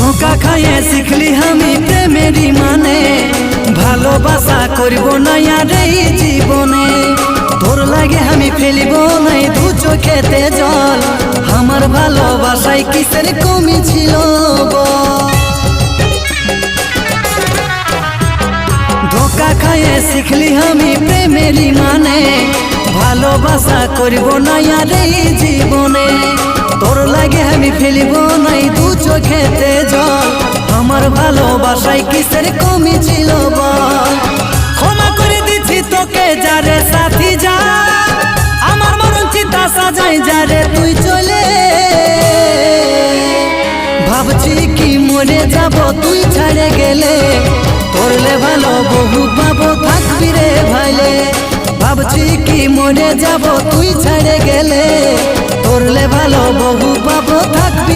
ধোকা খাইয়ে শিখলি আমি প্রেমেরই মানে, ভালোবাসা করব না আর এই জীবনে। তোর লাগে আমি ফেলিব নাই দু চোখেতে জল, আমার ভালোবাসায় কিসের কমি ছিল বল। ধোকা খাইয়ে শিখলি আমি প্রেমেরই মানে, ভালোবাসা করব না আর এই জীবনে। তোর লাগে আমি ফেলিব নাই দু চোখেতে জল, আমার ভালোবাসায় কিসের কমি ছিল বল। ক্ষমা করে দিচ্ছি তোকে যারে সাথী যা, আমার মরণ চিন্তা সাজাই যারে তুই চলে। ভাবছি কি মরে যাব তুই ছাড়ে গেলে, তোরলে ভালো বহু পাবো থাকবি রে ভাইলে। ভাবছি কি মরে যাব তুই ছেড়ে গেলে, তোরলে ভালো বহু পাবো থাকবি।